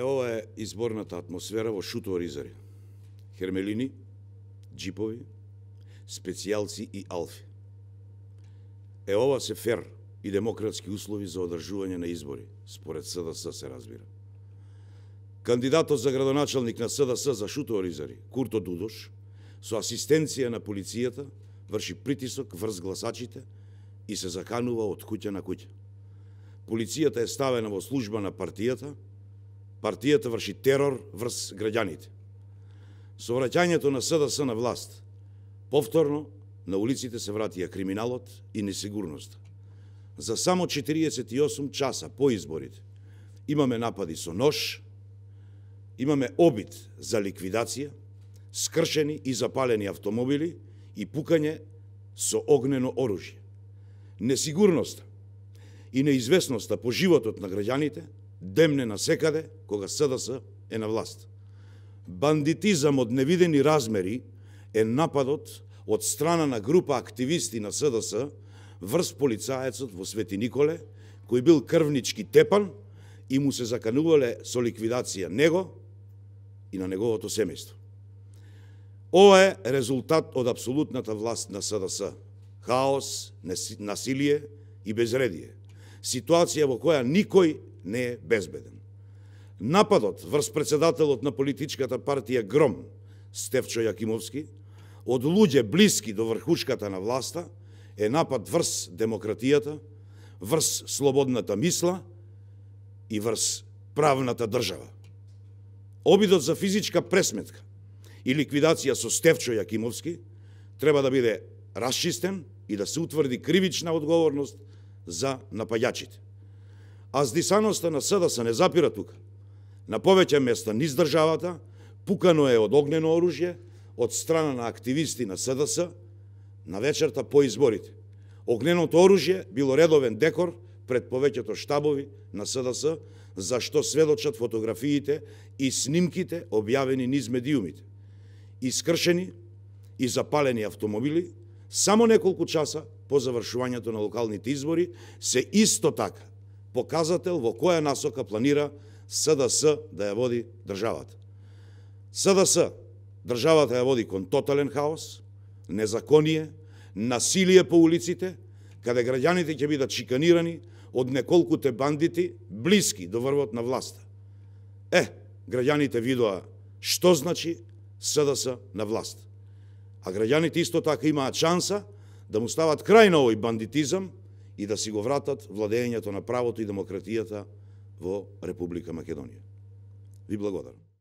Ова е изборната атмосфера во Шутово Ризари. Хермелини, джипови, специјалци и алфи. Ова се фер и демократски услови за одржување на избори, според СДС се разбира. Кандидатот за градоначалник на СДС за Шутово Ризари, Курто Дудош, со асистенција на полицијата, врши притисок врз гласачите и се заканува од куќа на куќа. Полицијата е ставена во служба на партијата, партијата врши терор врз граѓаните. Со враќањето на СДС на власт, повторно на улиците се вратија криминалот и несигурноста. За само 48 часа по изборите имаме напади со нож, имаме обид за ликвидација, скршени и запалени автомобили и пукање со огнено оружје. Несигурноста и неизвестноста по животот на граѓаните демне на секаде кога СДС е на власт. Бандитизам од невидени размери е нападот од страна на група активисти на СДС врз полицаецот во Свети Николе, кој бил крвнички тепан и му се заканувале со ликвидација него и на неговото семејство. Ова е резултат од апсолутната власт на СДС. Хаос, насилие и безредие. Ситуација во која никој не е безбеден. Нападот врз председателот на политичката партија Гром, Стефчо Јакимовски, од луѓе блиски до врхушката на власта, е напад врз демократијата, врз слободната мисла и врз правната држава. Обидот за физичка пресметка и ликвидација со Стефчо Јакимовски треба да биде расчистен и да се утврди кривична одговорност за напаѓачите. А здисаноста на СДС не запира тука. На повеќе места низ државата пукано е од огнено оружје од страна на активисти на СДС на вечерта по изборите. Огненото оружје било редовен декор пред повеќето штабови на СДС, за што сведочат фотографиите и снимките објавени низ медиумите. Искршени и запалени автомобили само неколку часа по завршувањето на локалните избори се исто така показател во која насока планира СДС да ја води државата. СДС државата ја води кон тотален хаос, незаконие, насилие по улиците, каде граѓаните ќе бидат шиканирани од неколкуте бандити блиски до врвот на власта. Граѓаните видоа што значи СДС на власт. А граѓаните исто така имаат шанса да му стават крај на овој бандитизам и да си го вратат владењето на правото и демократијата во Република Македонија. Ви благодарам.